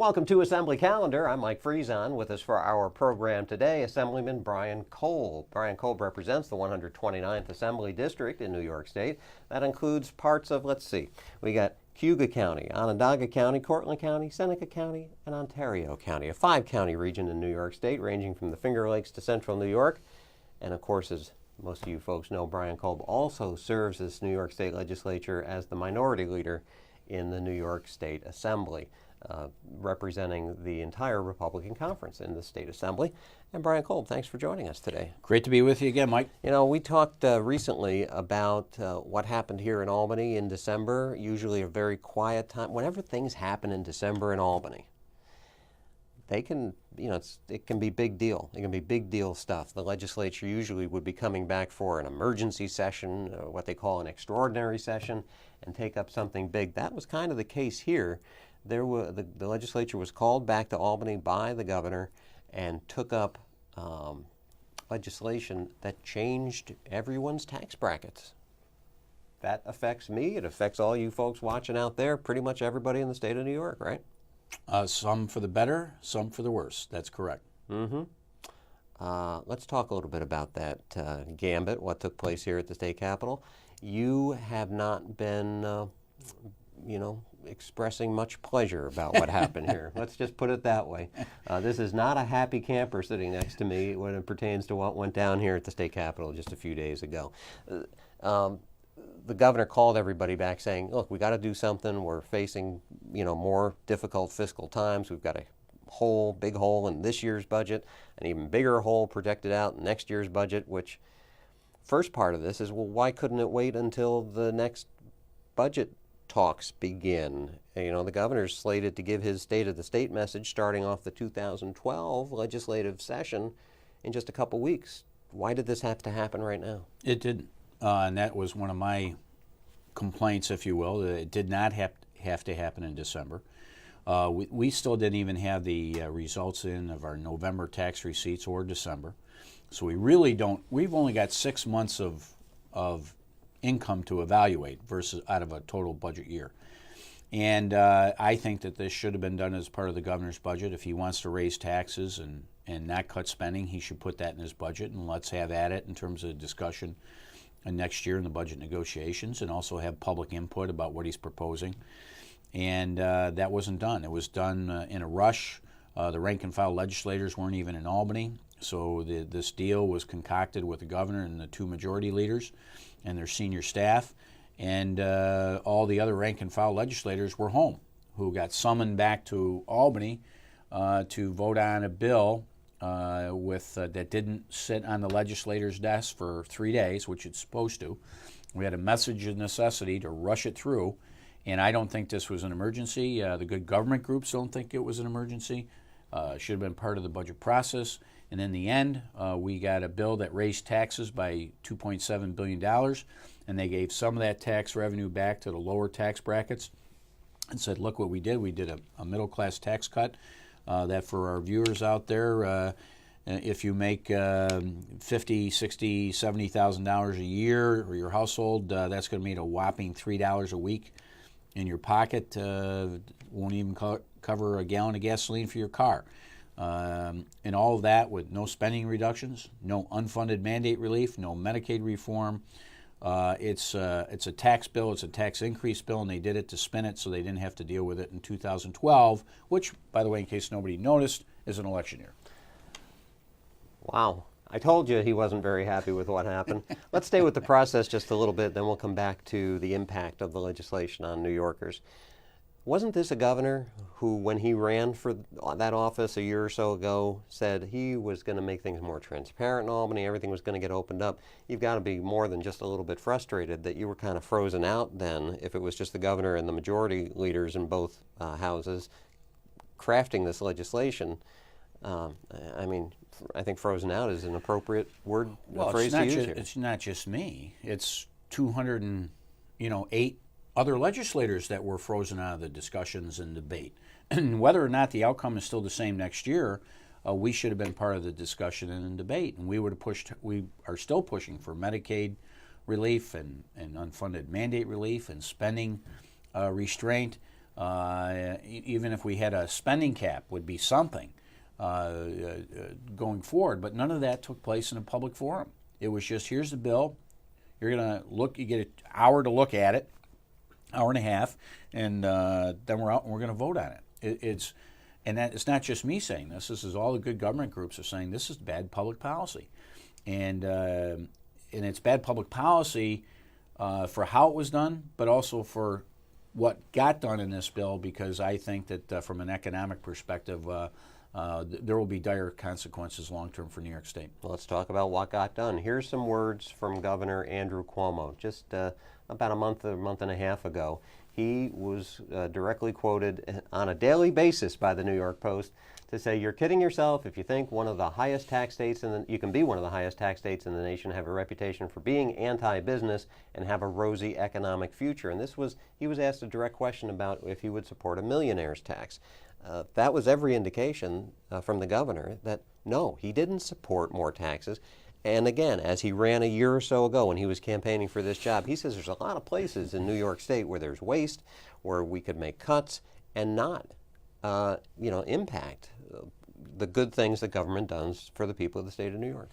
Welcome to Assembly Calendar. I'm Mike Friesen. With us for our program today, Assemblyman Brian Kolb. Brian Kolb represents the 129th Assembly District in New York State. That includes parts of, we got Cayuga County, Onondaga County, Cortland County, Seneca County, and Ontario County, a 5-county region in New York State ranging from the Finger Lakes to central New York. And of course, as most of you folks know, Brian Kolb also serves this New York State Legislature as the minority leader in the New York State Assembly, representing the entire Republican Conference in the State Assembly. And Brian Kolb, thanks for joining us today. Great to be with you again, Mike. You know, we talked recently about what happened here in Albany in December, usually a very quiet time. Whenever things happen in December in Albany, they can, it can be big deal. It can be big deal stuff. The legislature usually would be coming back for an emergency session, what they call an extraordinary session, and take up something big. That was kind of the case here. The legislature was called back to Albany by the governor and took up legislation that changed everyone's tax brackets. That affects me. It affects all you folks watching out there, pretty much everybody in the state of New York, right? Some for the better, some for the worse. That's correct. Mm-hmm. Let's talk a little bit about that gambit, what took place here at the state capitol. You have not been, expressing much pleasure about what happened here. Let's just put it that way. This is not a happy camper sitting next to me when it pertains to what went down here at the state capitol just a few days ago. The governor called everybody back saying, look, we got to do something. We're facing, more difficult fiscal times. We've got a big hole in this year's budget, an even bigger hole projected out in next year's budget, which first part of this is, well, why couldn't it wait until the next budget talks begin? The governor's slated to give his State of the State message starting off the 2012 legislative session in just a couple weeks. Why did this have to happen right now? It didn't. And that was one of my complaints, if you will. It did not have to happen in December. We still didn't even have the results in of our November tax receipts or December. So we really don't. We've only got 6 months of income to evaluate versus out of a total budget year. And I think that this should have been done as part of the governor's budget. If he wants to raise taxes and not cut spending, he should put that in his budget, and let's have at it in terms of discussion next year in the budget negotiations, and also have public input about what he's proposing. And that wasn't done. It was done in a rush. The rank and file legislators weren't even in Albany. So this deal was concocted with the governor and the two majority leaders and their senior staff, and all the other rank and file legislators were home, who got summoned back to Albany to vote on a bill that didn't sit on the legislator's desk for 3 days, which it's supposed to. We had a message of necessity to rush it through, and I don't think this was an emergency. The good government groups don't think it was an emergency. Should have been part of the budget process. And in the end, we got a bill that raised taxes by $2.7 billion, and they gave some of that tax revenue back to the lower tax brackets and said, look what we did. We did a middle-class tax cut that for our viewers out there, if you make $50,000, $60,000, $70,000 a year or your household, that's going to mean a whopping $3 a week in your pocket. Won't even cover a gallon of gasoline for your car. And all of that with no spending reductions, no unfunded mandate relief, no Medicaid reform. It's a tax bill, it's a tax increase bill, and they did it to spin it so they didn't have to deal with it in 2012, which, by the way, in case nobody noticed, is an election year. Wow. I told you he wasn't very happy with what happened. Let's stay with the process just a little bit, then we'll come back to the impact of the legislation on New Yorkers. Wasn't this a governor who, when he ran for that office a year or so ago, said he was going to make things more transparent in Albany, everything was going to get opened up? You've got to be more than just a little bit frustrated that you were kind of frozen out then if it was just the governor and the majority leaders in both houses crafting this legislation. I think frozen out is an appropriate phrase to use here. It's not just me. It's 208 other legislators that were frozen out of the discussions and debate. And whether or not the outcome is still the same next year, we should have been part of the discussion and the debate. And we are still pushing for Medicaid relief and unfunded mandate relief and spending restraint. Even if we had a spending cap, would be something going forward. But none of that took place in a public forum. It was just, here's the bill. You're going to look. You get an hour to look at it, hour and a half, and then we're out and we're going to vote on it. It's not just me saying this. This is all the good government groups are saying this is bad public policy, and it's bad public policy for how it was done, but also for what got done in this bill, because I think that from an economic perspective, there will be dire consequences long-term for New York State. Well, let's talk about what got done. Here's some words from Governor Andrew Cuomo just about a month and a half ago. He was directly quoted on a daily basis by the New York Post to say, "You're kidding yourself if you think one of the highest tax states you can be one of the highest tax states in the nation, have a reputation for being anti-business, and have a rosy economic future." And he was asked a direct question about if he would support a millionaire's tax. That was every indication from the governor that no, he didn't support more taxes. And again, as he ran a year or so ago when he was campaigning for this job, he says there's a lot of places in New York State where there's waste, where we could make cuts and not, impact the good things that government does for the people of the state of New York.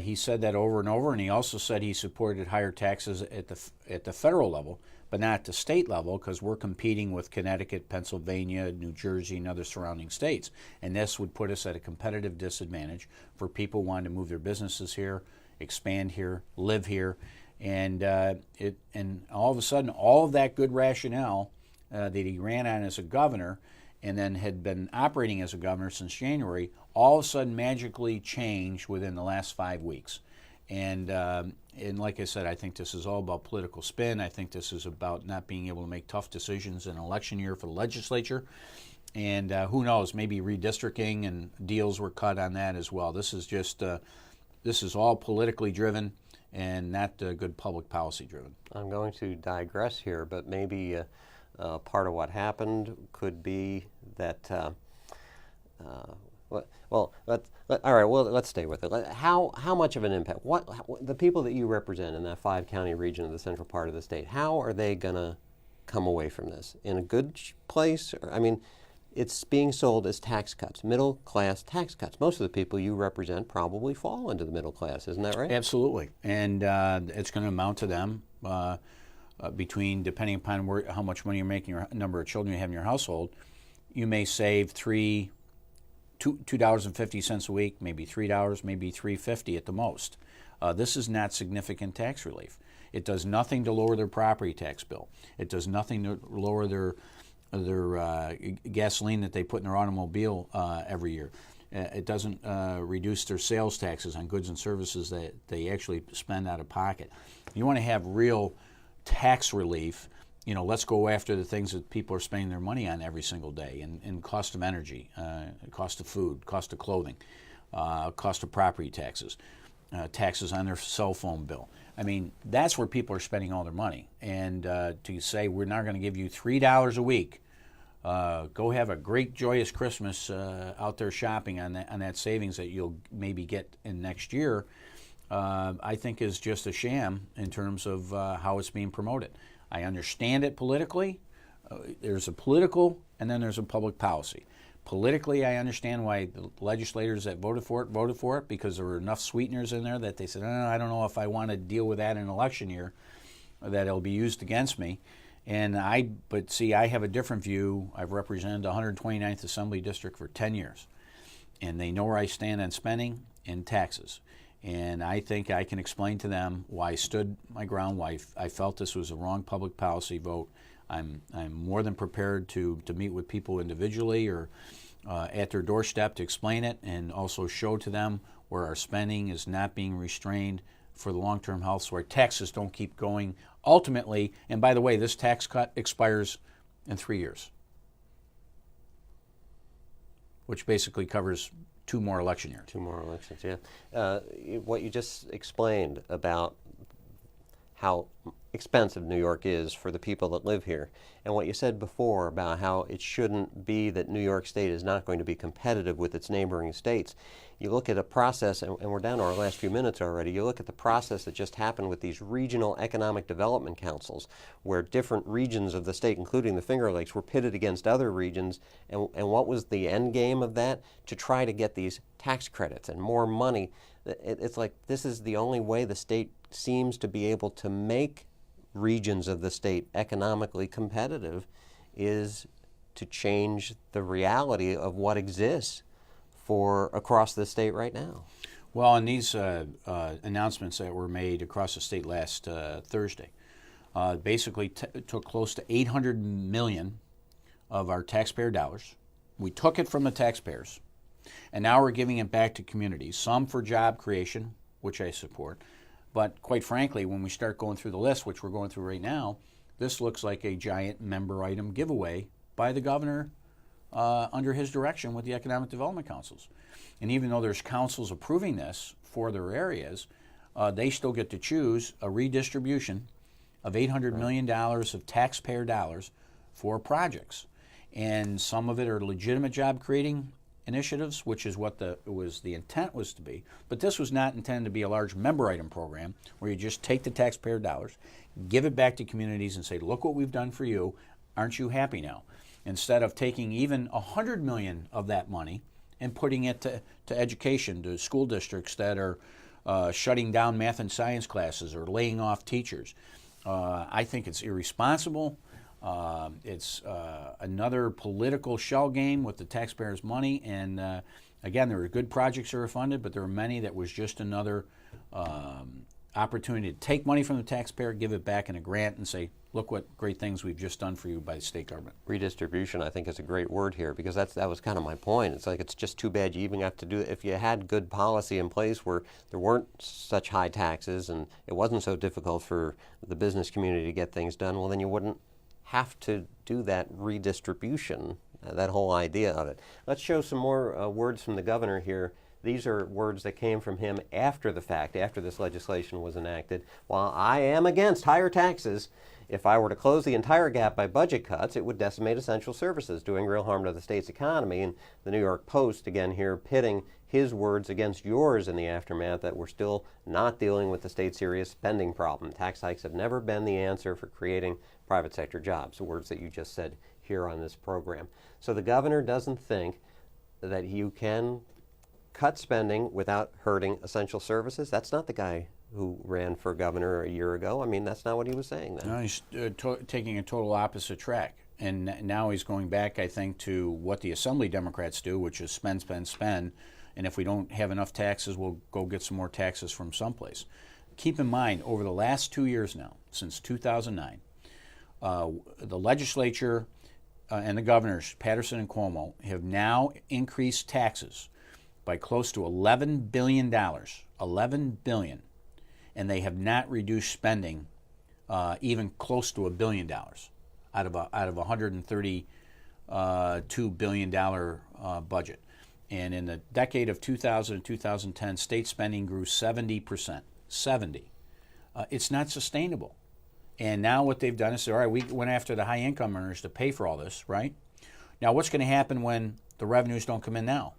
He said that over and over, and he also said he supported higher taxes at the federal level, but not at the state level, because we're competing with Connecticut, Pennsylvania, New Jersey, and other surrounding states. And this would put us at a competitive disadvantage for people wanting to move their businesses here, expand here, live here. And all of a sudden, all of that good rationale that he ran on as a governor and then had been operating as a governor since January, all of a sudden magically changed within the last 5 weeks. And like I said, I think this is all about political spin. I think this is about not being able to make tough decisions in an election year for the legislature. And who knows, maybe redistricting and deals were cut on that as well. This is just, this is all politically driven and not good public policy driven. I'm going to digress here, but maybe part of what happened could be that let's stay with it. How much of an impact? What the people that you represent in that 5-county region of the central part of the state? How are they going to come away from this in a good place? I mean, it's being sold as tax cuts, middle class tax cuts. Most of the people you represent probably fall into the middle class, isn't that right? Absolutely, and it's going to amount to them depending upon how much money you're making, your number of children you have in your household. You may save $2.50 a week, maybe $3, maybe $3.50 at the most. This is not significant tax relief. It does nothing to lower their property tax bill. It does nothing to lower their gasoline that they put in their automobile every year. It doesn't reduce their sales taxes on goods and services that they actually spend out of pocket. If you want to have real tax relief, let's go after the things that people are spending their money on every single day, and cost of energy, cost of food, cost of clothing, cost of property taxes, taxes on their cell phone bill. I mean, that's where people are spending all their money. And to say we're not going to give you $3 a week, go have a great, joyous Christmas out there shopping on that savings that you'll maybe get in next year, I think is just a sham in terms of how it's being promoted. I understand it politically. There's a political and then there's a public policy. Politically, I understand why the legislators that voted for it because there were enough sweeteners in there that they said, I don't know if I want to deal with that in an election year, that it'll be used against me. But see, I have a different view. I've represented the 129th Assembly District for 10 years, and they know where I stand on spending and taxes. And I think I can explain to them why I stood my ground, why I felt this was a wrong public policy vote. I'm more than prepared to meet with people individually or at their doorstep to explain it, and also show to them where our spending is not being restrained for the long-term health, so our taxes don't keep going ultimately. And by the way, this tax cut expires in 3 years, which basically covers 2 more election years. 2 more elections, yeah. What you just explained about how expensive New York is for the people that live here. And what you said before about how it shouldn't be that New York State is not going to be competitive with its neighboring states. You look at a process, and we're down to our last few minutes already, you look at the process that just happened with these regional economic development councils, where different regions of the state, including the Finger Lakes, were pitted against other regions. And what was the end game of that? To try to get these tax credits and more money. It's like this is the only way the state seems to be able to make regions of the state economically competitive, is to change the reality of what exists for across the state right now. Well, and these announcements that were made across the state last Thursday basically took close to $800 million of our taxpayer dollars. We took it from the taxpayers, and now we're giving it back to communities, some for job creation, which I support. But quite frankly, when we start going through the list, which we're going through right now, this looks like a giant member item giveaway by the governor under his direction with the economic development councils. And even though there's councils approving this for their areas, they still get to choose a redistribution of $800 million of taxpayer dollars for projects. And some of it are legitimate job creating initiatives, which is what the intent was to be. But this was not intended to be a large member item program where you just take the taxpayer dollars, give it back to communities and say, look what we've done for you, aren't you happy now? Instead of taking even $100 million of that money and putting it to education, to school districts that are shutting down math and science classes or laying off teachers. I think it's irresponsible. It's another political shell game with the taxpayers' money, and again, there were good projects that were funded, but there were many that was just another opportunity to take money from the taxpayer, give it back in a grant, and say, look what great things we've just done for you by the state government. Redistribution, I think, is a great word here, because that was kind of my point. It's like it's just too bad you even have to do it. If you had good policy in place where there weren't such high taxes and it wasn't so difficult for the business community to get things done, well, then you wouldn't have to do that redistribution, that whole idea of it. Let's show some more words from the governor here. These are words that came from him after the fact, after this legislation was enacted. While I am against higher taxes, if I were to close the entire gap by budget cuts, it would decimate essential services, doing real harm to the state's economy. And the New York Post, again here, pitting his words against yours in the aftermath, that we're still not dealing with the state's serious spending problem. Tax hikes have never been the answer for creating private sector jobs, the words that you just said here on this program. So the governor doesn't think that you can cut spending without hurting essential services. That's not the guy who ran for governor a year ago. I mean, that's not what he was saying then. No, he's taking a total opposite track. And now he's going back, I think, to what the Assembly Democrats do, which is spend, spend, spend. And if we don't have enough taxes, we'll go get some more taxes from someplace. Keep in mind, over the last 2 years now, since 2009, the legislature and the governors, Patterson and Cuomo, have now increased taxes by close to $11 billion. $11 billion. And they have not reduced spending even close to $1 billion out of a $132 billion budget. And in the decade of 2000 and 2010, state spending grew 70%. 70. It's not sustainable. And now what they've done is say, all right, we went after the high income earners to pay for all this, right? Now what's going to happen when the revenues don't come in now?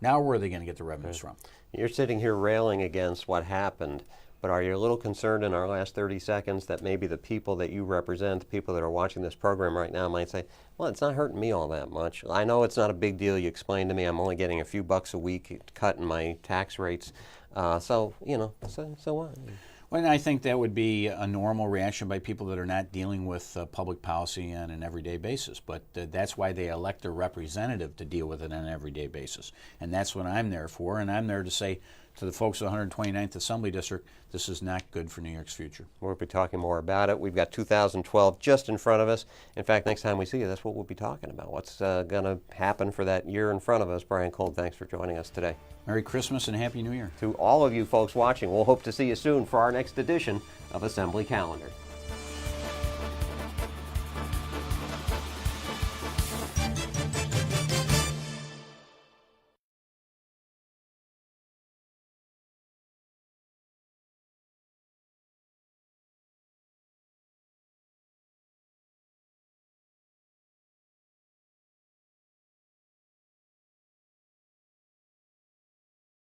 Now where are they going to get the revenues from? You're sitting here railing against what happened, but are you a little concerned in our last 30 seconds that maybe the people that you represent, the people that are watching this program right now, might say, well, it's not hurting me all that much. I know it's not a big deal. You explained to me I'm only getting a few bucks a week cut in my tax rates. So what? Well, and I think that would be a normal reaction by people that are not dealing with public policy on an everyday basis. But that's why they elect a representative to deal with it on an everyday basis. And that's what I'm there for. And I'm there to say to the folks of the 129th Assembly District, this is not good for New York's future. We'll be talking more about it. We've got 2012 just in front of us. In fact, next time we see you, that's what we'll be talking about. What's going to happen for that year in front of us. Brian Kolb, thanks for joining us today. Merry Christmas and Happy New Year. To all of you folks watching, we'll hope to see you soon for our next edition of Assembly Calendar.